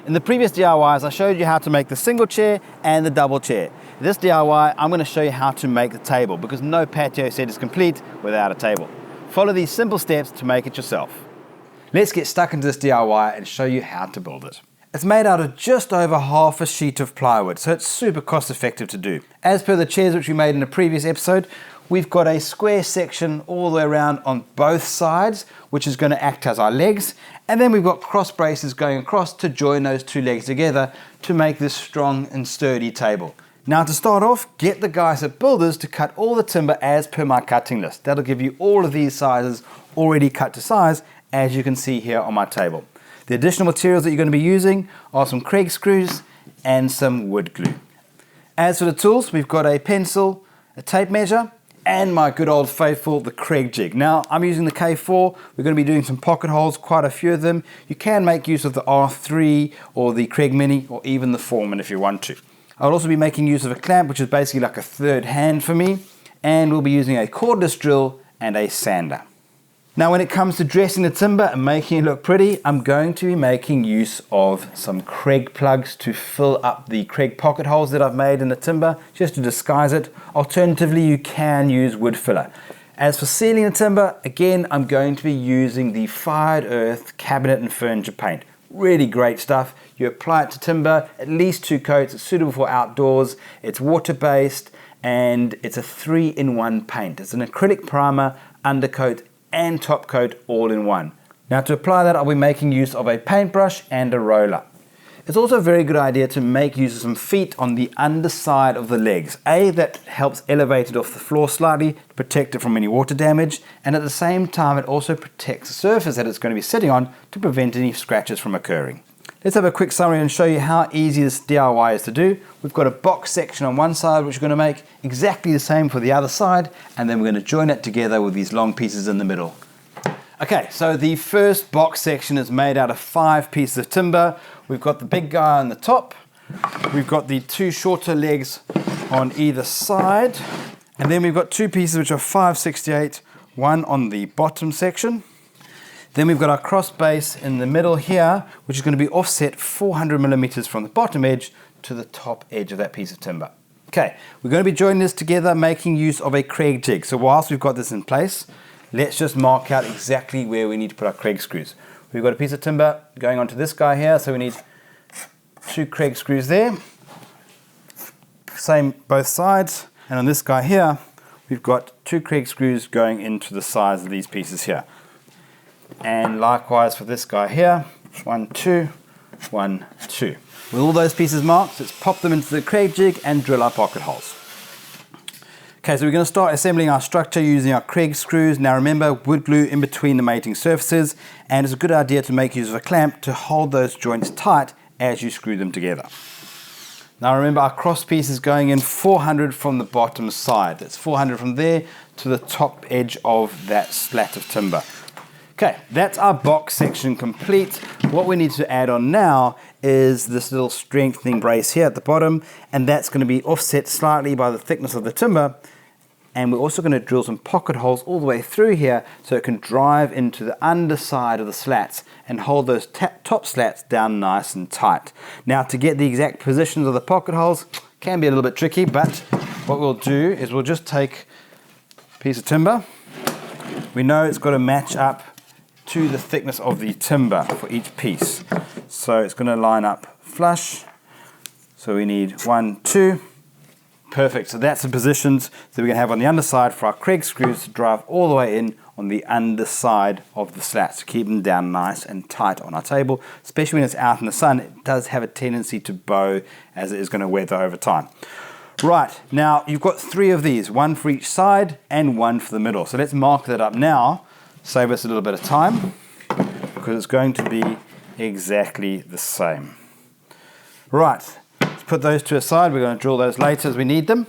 In the previous DIYs, I showed you how to make the single chair and the double chair. In this DIY, I'm going to show you how to make the table because no patio set is complete without a table. Follow these simple steps to make it yourself. Let's get stuck into this DIY and show you how to build it. It's made out of just over half a sheet of plywood, so it's super cost effective to do. As per the chairs which we made in a previous episode, we've got a square section all the way around on both sides, which is going to act as our legs. And then we've got cross braces going across to join those two legs together to make this strong and sturdy table. Now to start off, get the guys at Builders to cut all the timber as per my cutting list. That'll give you all of these sizes already cut to size, as you can see here on my table. The additional materials that you're going to be using are some Craig screws and some wood glue. As for the tools, we've got a pencil, a tape measure, and my good old faithful, the Craig jig. Now, I'm using the K4. We're going to be doing some pocket holes, quite a few of them. You can make use of the R3 or the Craig Mini or even the Foreman if you want to. I'll also be making use of a clamp, which is basically like a third hand for me. And we'll be using a cordless drill and a sander. Now, when it comes to dressing the timber and making it look pretty, I'm going to be making use of some Craig plugs to fill up the Craig pocket holes that I've made in the timber, just to disguise it. Alternatively, you can use wood filler. As for sealing the timber, again, I'm going to be using the Fired Earth cabinet and furniture paint. Really great stuff. You apply it to timber, at least 2 coats. It's suitable for outdoors. It's water-based, and it's a 3-in-1 paint. It's an acrylic primer, undercoat, and top coat all in one. Now to apply that, I'll be making use of a paintbrush and a roller. It's also a very good idea to make use of some feet on the underside of the legs. That helps elevate it off the floor slightly, to protect it from any water damage, and at the same time it also protects the surface that it's going to be sitting on to prevent any scratches from occurring. Let's have a quick summary and show you how easy this DIY is to do. We've got a box section on one side which we're going to make exactly the same for the other side, and then we're going to join it together with these long pieces in the middle. Okay, so the first box section is made out of 5 pieces of timber. We've got the big guy on the top, we've got the 2 shorter legs on either side, and then we've got 2 pieces which are 5/68, one on the bottom section. Then we've got our cross base in the middle here, which is going to be offset 400 millimeters from the bottom edge to the top edge of that piece of timber. Okay, we're going to be joining this together, making use of a Craig jig. So whilst we've got this in place, let's just mark out exactly where we need to put our Craig screws. We've got a piece of timber going onto this guy here, so we need 2 Craig screws there. Same both sides. And on this guy here, we've got 2 Craig screws going into the sides of these pieces here. And likewise for this guy here, 1, 2, 1, 2. With all those pieces marked, let's pop them into the Craig jig and drill our pocket holes. Okay, so we're going to start assembling our structure using our Craig screws. Now remember, wood glue in between the mating surfaces, and it's a good idea to make use of a clamp to hold those joints tight as you screw them together. Now remember, our cross piece is going in 400 from the bottom side. That's 400 from there to the top edge of that slat of timber. Okay, that's our box section complete. What we need to add on now is this little strengthening brace here at the bottom, and that's going to be offset slightly by the thickness of the timber. And we're also going to drill some pocket holes all the way through here so it can drive into the underside of the slats and hold those top slats down nice and tight. Now to get the exact positions of the pocket holes can be a little bit tricky, but what we'll do is we'll just take a piece of timber. We know it's got to match up to the thickness of the timber for each piece. So it's going to line up flush. So we need 1, 2. Perfect. So that's the positions that we're going to have on the underside for our Craig screws to drive all the way in on the underside of the slats to keep them down nice and tight on our table. Especially when it's out in the sun, it does have a tendency to bow as it is going to weather over time. Right, now you've got 3 of these, 1 for each side and 1 for the middle. So let's mark that up now. Save us a little bit of time because it's going to be exactly the same. Right, let's put those to aside. We're going to drill those later as we need them.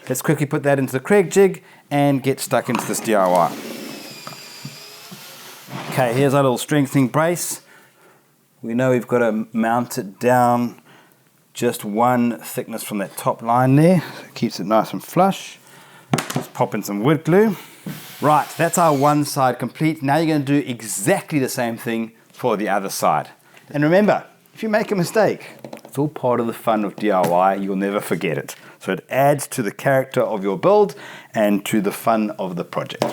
Let's quickly put that into the Craig jig and get stuck into this DIY. Okay, here's our little strengthening brace. We know we've got to mount it down just 1 thickness from that top line there. So it keeps it nice and flush. Let's pop in some wood glue. Right, that's our one side complete. Now you're going to do exactly the same thing for the other side. And remember, if you make a mistake, it's all part of the fun of DIY. You'll never forget it. So it adds to the character of your build and to the fun of the project.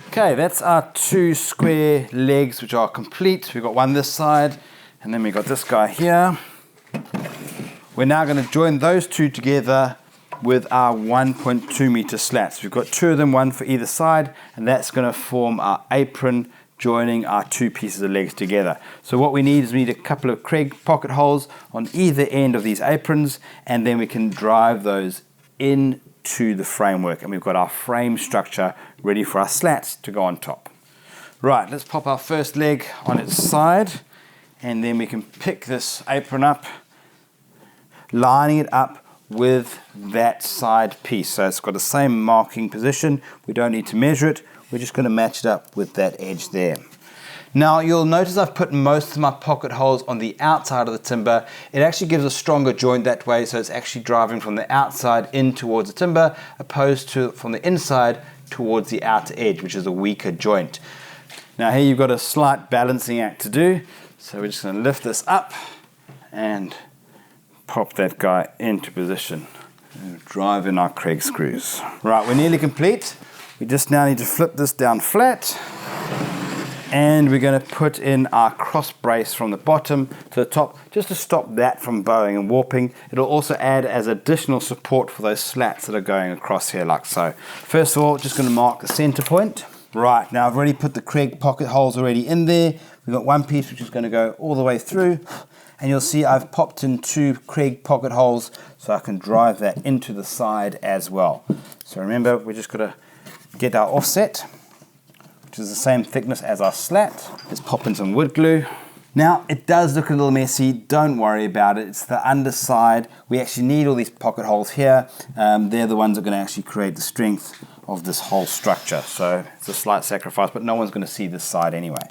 Okay, that's our 2 square legs, which are complete. We've got one this side, and then we've got this guy here. We're now going to join those 2 together with our 1.2 meter slats. We've got 2 of them, one for either side, and that's going to form our apron, joining our 2 pieces of legs together. So what we need is we need a couple of Craig pocket holes on either end of these aprons, and then we can drive those into the framework, and we've got our frame structure ready for our slats to go on top. Right, let's pop our first leg on its side, and then we can pick this apron up, lining it up with that side piece. So it's got the same marking position. We don't need to measure it. We're just going to match it up with that edge there. Now you'll notice I've put most of my pocket holes on the outside of the timber. It actually gives a stronger joint that way, so it's actually driving from the outside in towards the timber, opposed to from the inside towards the outer edge, which is a weaker joint. Now here you've got a slight balancing act to do, so we're just going to lift this up and pop that guy into position. And drive in our Craig screws. Right, we're nearly complete. We just now need to flip this down flat, and we're going to put in our cross brace from the bottom to the top just to stop that from bowing and warping. It'll also add as additional support for those slats that are going across here like so. First of all, just going to mark the center point. Right, now I've already put the Craig pocket holes already in there. We've got one piece which is going to go all the way through, and you'll see I've popped in 2 Craig pocket holes so I can drive that into the side as well. So remember, we're just going to get our offset, which is the same thickness as our slat. Let's pop in some wood glue. Now, it does look a little messy. Don't worry about it. It's the underside. We actually need all these pocket holes here. They're the ones that are going to actually create the strength of this whole structure. So it's a slight sacrifice, but no one's going to see this side anyway.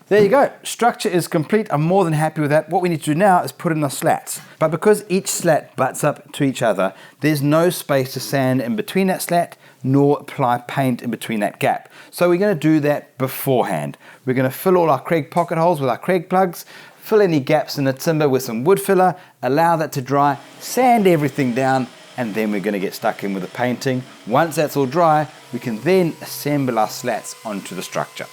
There you go. Structure is complete. I'm more than happy with that. What we need to do now is put in the slats. But because each slat butts up to each other, there's no space to sand in between that slat, nor apply paint in between that gap. So we're going to do that beforehand. We're going to fill all our Craig pocket holes with our Craig plugs, fill any gaps in the timber with some wood filler, allow that to dry, sand everything down, and then we're going to get stuck in with the painting. Once that's all dry, we can then assemble our slats onto the structure.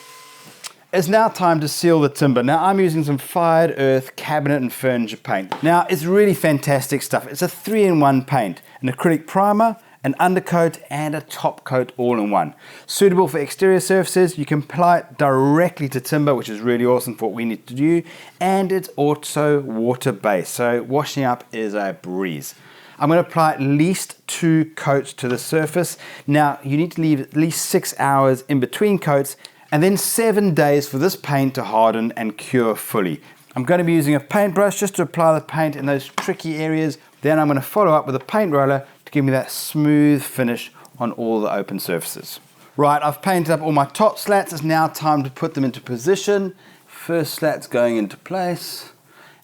It's now time to seal the timber. Now I'm using some fired earth cabinet and furniture paint. Now it's really fantastic stuff. It's a 3-in-1 paint, an acrylic primer, an undercoat and a top coat all in one. Suitable for exterior surfaces. You can apply it directly to timber, which is really awesome for what we need to do, and it's also water based, so washing up is a breeze. I'm going to apply at least 2 coats to the surface. Now you need to leave at least 6 hours in between coats, and then 7 days for this paint to harden and cure fully. I'm going to be using a paintbrush just to apply the paint in those tricky areas. Then I'm going to follow up with a paint roller to give me that smooth finish on all the open surfaces. Right, I've painted up all my top slats. It's now time to put them into position. First slat's going into place,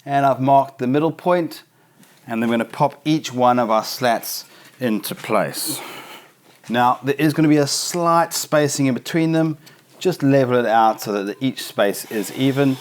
and I've marked the middle point, and then we're going to pop each one of our slats into place. Now there is going to be a slight spacing in between them. Just level it out so that each space is even.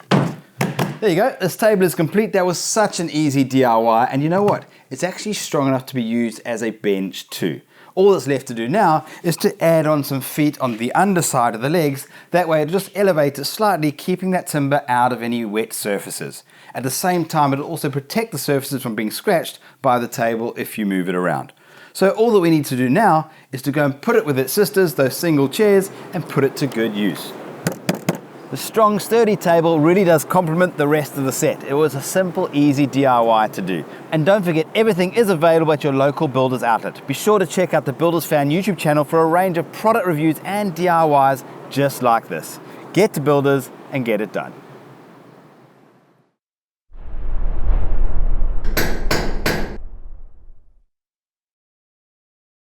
There you go, this table is complete. That was such an easy DIY, and you know what? It's actually strong enough to be used as a bench too. All that's left to do now is to add on some feet on the underside of the legs. That way it just elevates it slightly, keeping that timber out of any wet surfaces. At the same time, it'll also protect the surfaces from being scratched by the table if you move it around. So all that we need to do now is to go and put it with its sisters, those single chairs, and put it to good use. The strong, sturdy table really does complement the rest of the set. It was a simple, easy DIY to do. And don't forget, everything is available at your local Builders outlet. Be sure to check out the Builders Fan YouTube channel for a range of product reviews and DIYs just like this. Get to Builders and get it done.